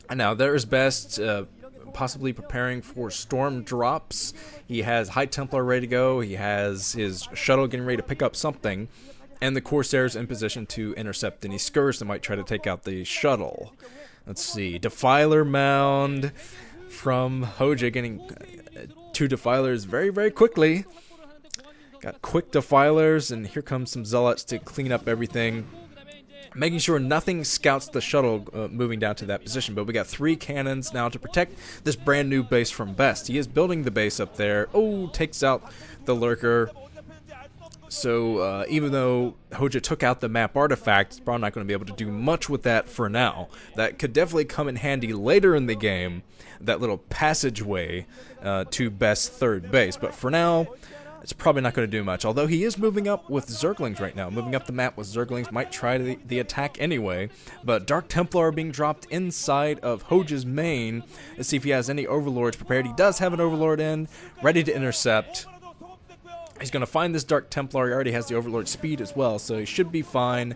And now there's Best possibly preparing for storm drops. He has High Templar ready to go. He has his shuttle getting ready to pick up something. And the Corsairs in position to intercept any skirts that might try to take out the shuttle. Let's see. Defiler mound from HoeJJa, getting 2 defilers very, very quickly. Got quick defilers, and here comes some zealots to clean up everything, making sure nothing scouts the shuttle moving down to that position. But we got 3 cannons now to protect this brand new base from Best. He is building the base up there. Oh, takes out the lurker. So even though HoeJJa took out the map artifact, it's probably not going to be able to do much with that for now. That could definitely come in handy later in the game, that little passageway to Best's third base. But for now, it's probably not going to do much. Although he is moving up with Zerglings right now. Moving up the map with Zerglings, might try the attack anyway. But Dark Templar are being dropped inside of HoeJJa's main. Let's see if he has any Overlords prepared. He does have an Overlord in, ready to intercept. He's going to find this Dark Templar. He already has the Overlord speed as well, so he should be fine.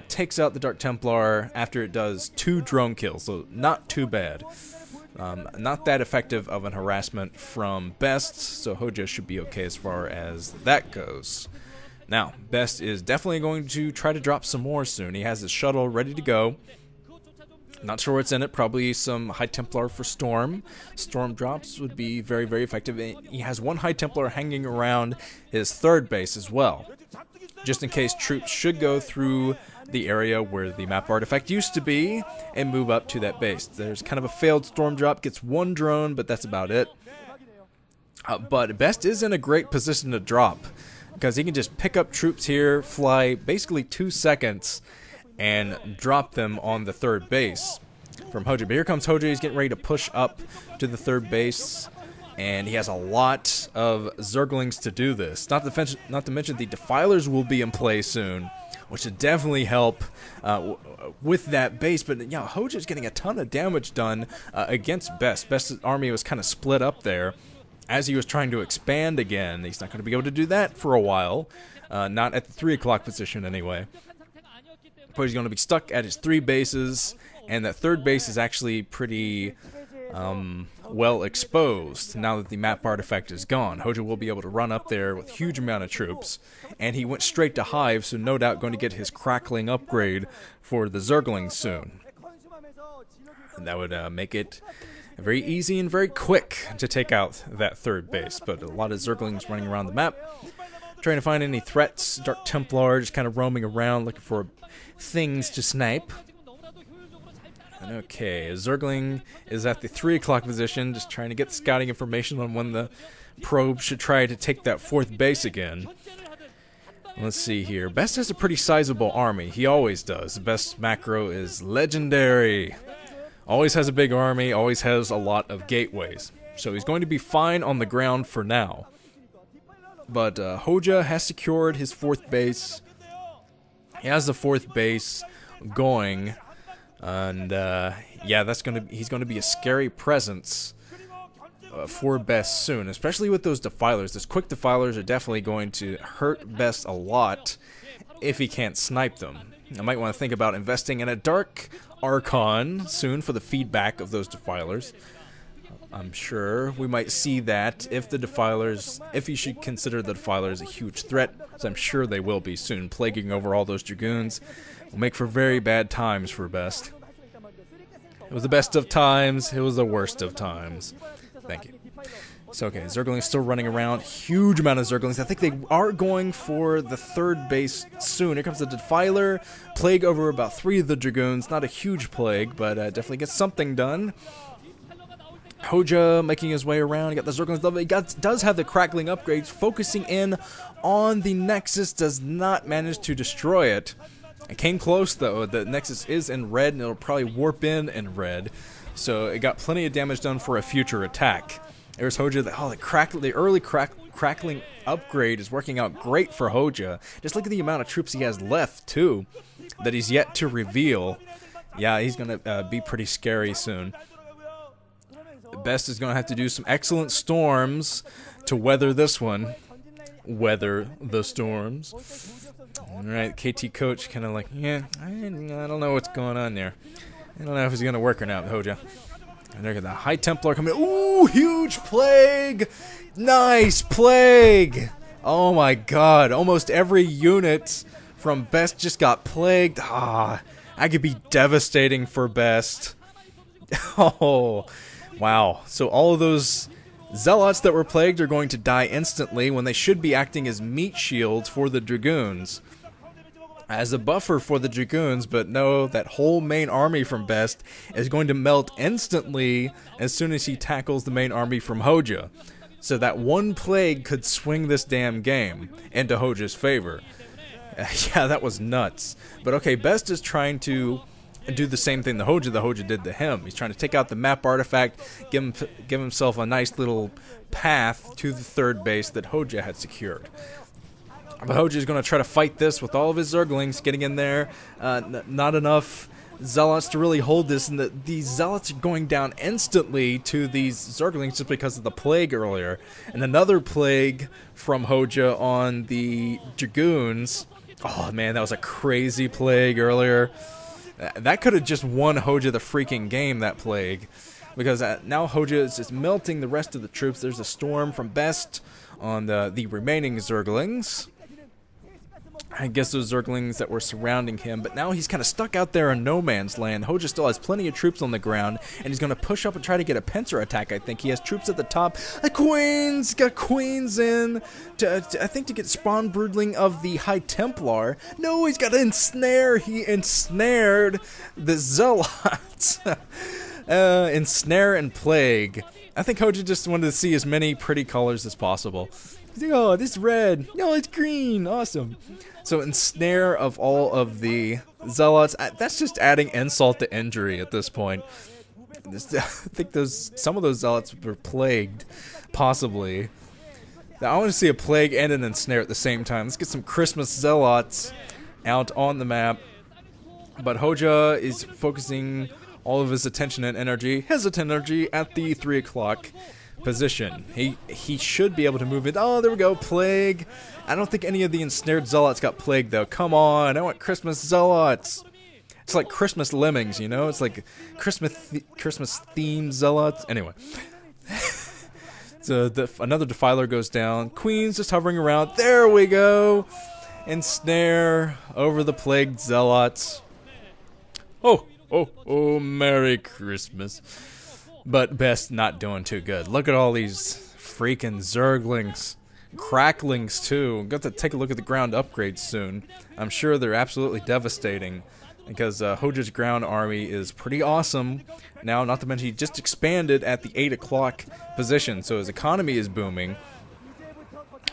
Takes out the Dark Templar after it does 2 drone kills, so not too bad. Not that effective of an harassment from Best, so HoeJJa should be okay as far as that goes. Now, Best is definitely going to try to drop some more soon. He has his shuttle ready to go. Not sure what's in it. Probably some High Templar for Storm. Storm drops would be very, very effective. He has 1 High Templar hanging around his third base as well, just in case troops should go through the area where the map artifact used to be and move up to that base. There's kind of a failed storm drop. Gets 1 drone, but that's about it. But Best is in a great position to drop, because he can just pick up troops here, fly basically 2 seconds, and drop them on the third base from HoeJJa. But here comes HoeJJa. He's getting ready to push up to the third base, and he has a lot of Zerglings to do this. Not to mention the Defilers will be in play soon, which would definitely help with that base. But yeah, HoeJJa's getting a ton of damage done against Best. Best's army was kind of split up there as he was trying to expand again. He's not going to be able to do that for a while, not at the 3 o'clock position anyway. But he's going to be stuck at his 3 bases, and that third base is actually pretty well exposed now that the map artifact is gone. HoeJJa will be able to run up there with a huge amount of troops, and he went straight to Hive, so no doubt going to get his crackling upgrade for the Zerglings soon. And that would make it very easy and very quick to take out that third base. But a lot of Zerglings running around the map, trying to find any threats. Dark Templar just kind of roaming around looking for things to snipe. And okay, Zergling is at the 3 o'clock position, just trying to get scouting information on when the probe should try to take that 4th base again. Let's see here. Best has a pretty sizable army. He always does. The Best macro is legendary. Always has a big army, always has a lot of gateways. So he's going to be fine on the ground for now. But HoeJJa has secured his 4th base. He has the 4th base going, and yeah, he's gonna be a scary presence for Best soon, especially with those defilers. Those quick defilers are definitely going to hurt Best a lot if he can't snipe them. I might want to think about investing in a Dark Archon soon for the feedback of those defilers. I'm sure we might see that if you should consider the Defilers a huge threat, as I'm sure they will be soon. Plaguing over all those Dragoons will make for very bad times for Best. It was the best of times, it was the worst of times. Thank you. So okay, Zerglings still running around, huge amount of Zerglings. I think they are going for the 3rd base soon. Here comes the Defiler, plague over about 3 of the Dragoons. Not a huge plague, but definitely gets something done. HoeJJa making his way around. He got the Zerglings level. He does have the crackling upgrades. Focusing in on the Nexus, does not manage to destroy it. It came close though. The Nexus is in red, and it'll probably warp in red. So it got plenty of damage done for a future attack. There's HoeJJa. The early crackling upgrade is working out great for HoeJJa. Just look at the amount of troops he has left too, that he's yet to reveal. Yeah, he's gonna be pretty scary soon. Best is going to have to do some excellent storms to weather this one. Weather the storms. Alright, KT coach kind of like, yeah, I don't know what's going on there. I don't know if it's going to work or not, HoeJJa. And look at the High Templar coming. Ooh, huge Plague! Nice Plague! Oh my god, almost every unit from Best just got plagued. Ah, that could be devastating for Best. Oh, wow. So all of those Zealots that were plagued are going to die instantly when they should be acting as meat shields for the Dragoons. As a buffer for the Dragoons, but no, that whole main army from Best is going to melt instantly as soon as he tackles the main army from HoeJJa. So that one plague could swing this damn game into HoeJJa's favor. Yeah, that was nuts. But okay, Best is trying to do the same thing the HoeJJa did to him. He's trying to take out the map artifact, give himself a nice little path to the third base that HoeJJa had secured. But HoeJJa is going to try to fight this with all of his Zerglings getting in there. Not enough Zealots to really hold this, and these Zealots are going down instantly to these Zerglings just because of the plague earlier. And another plague from HoeJJa on the Dragoons. Oh man, that was a crazy plague earlier. That could have just won HoeJJa the freaking game, that plague. Because now HoeJJa is just melting the rest of the troops. There's a storm from Best on the remaining Zerglings. I guess those Zerglings that were surrounding him, but now he's kind of stuck out there in no man's land. HoeJJa still has plenty of troops on the ground, and he's going to push up and try to get a pincer attack, I think. He has troops at the top. The Queens! Got Queens in, I think to get spawn broodling of the High Templar. No, he's got to ensnare. He ensnared the Zealots. Ensnare and Plague. I think HoeJJa just wanted to see as many pretty colors as possible. He's like, oh, this is red. No, it's green. Awesome. So ensnare of all of the Zealots. That's just adding insult to injury at this point. I think some of those Zealots were plagued, possibly. Now, I want to see a plague and an ensnare at the same time. Let's get some Christmas Zealots out on the map. But HoeJJa is focusing all of his attention and energy, at the 3 o'clock position. He should be able to move it. Oh, there we go, Plague. I don't think any of the ensnared Zealots got plagued, though. Come on, I want Christmas Zealots. It's like Christmas lemmings, you know? It's like Christmas-themed Zealots. Anyway. So another Defiler goes down. Queen's just hovering around. There we go. Ensnare over the plagued Zealots. Oh, Merry Christmas. But Best not doing too good. Look at all these freaking Zerglings. Cracklings, too. Got to take a look at the ground upgrades soon. I'm sure they're absolutely devastating. Because HoeJJa's ground army is pretty awesome. Now, not to mention he just expanded at the 8 o'clock position. So his economy is booming.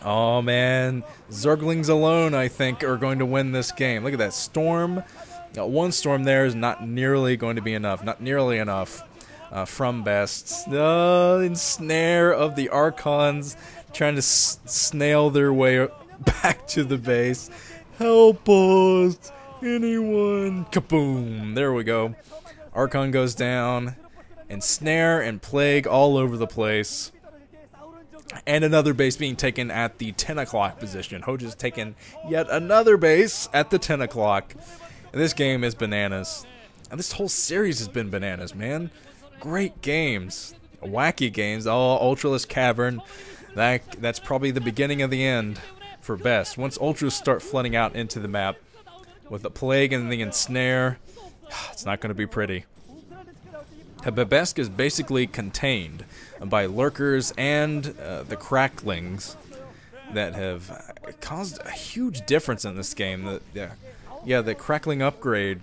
Oh, man. Zerglings alone, I think, are going to win this game. Look at that storm. One storm there is not nearly going to be enough. Not nearly enough. From Best. Ensnare of the Archons trying to snail their way back to the base. Help us! Anyone? Kaboom! There we go. Archon goes down. Ensnare and Plague all over the place. And another base being taken at the 10 o'clock position. HoeJJa's taken yet another base at the 10 o'clock. This game is bananas. And this whole series has been bananas, man. Great games. Wacky games. Oh, Ultraless Cavern. That's probably the beginning of the end for Best. Once Ultras start flooding out into the map with the Plague and the Ensnare, it's not going to be pretty. But Best is basically contained by Lurkers and the Cracklings that have caused a huge difference in this game. The Crackling upgrade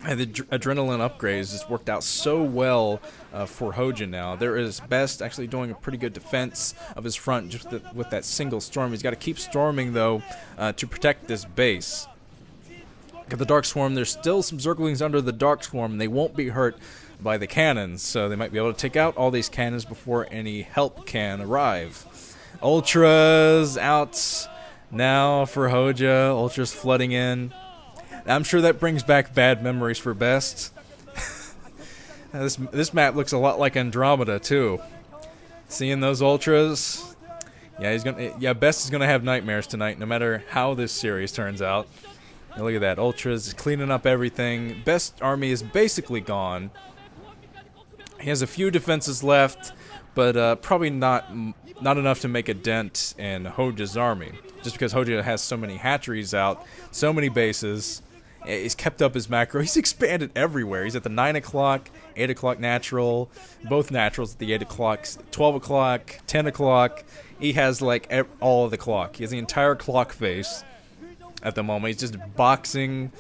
and the Adrenaline upgrades just worked out so well for HoeJJa now. There is Best actually doing a pretty good defense of his front just with that single storm. He's got to keep storming, though, to protect this base. Got the Dark Swarm. There's still some Zerglings under the Dark Swarm, and they won't be hurt by the cannons, so they might be able to take out all these cannons before any help can arrive. Ultras out now for HoeJJa. Ultras flooding in. I'm sure that brings back bad memories for Best. This map looks a lot like Andromeda too. Seeing those Ultras, Best is gonna have nightmares tonight, no matter how this series turns out. And look at that. Ultras is cleaning up everything. Best army is basically gone. He has a few defenses left, but probably not enough to make a dent in HoeJJa's army. Just because HoeJJa has so many hatcheries out, so many bases. He's kept up his macro. He's expanded everywhere. He's at the 9 o'clock, 8 o'clock natural, both naturals at the 8 o'clock, 12 o'clock, 10 o'clock. He has like all of the clock. He has the entire clock face at the moment. He's just boxing,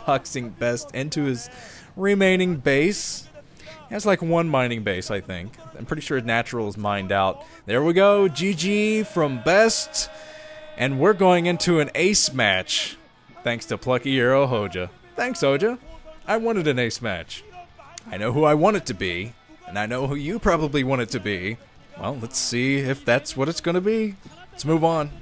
boxing best into his remaining base. He has like one mining base, I think. I'm pretty sure natural is mined out. There we go, GG from best. And we're going into an ace match. Thanks to plucky hero HoeJJa. Thanks, HoeJJa. I wanted an ace match. I know who I want it to be, and I know who you probably want it to be. Well, let's see if that's what it's going to be. Let's move on.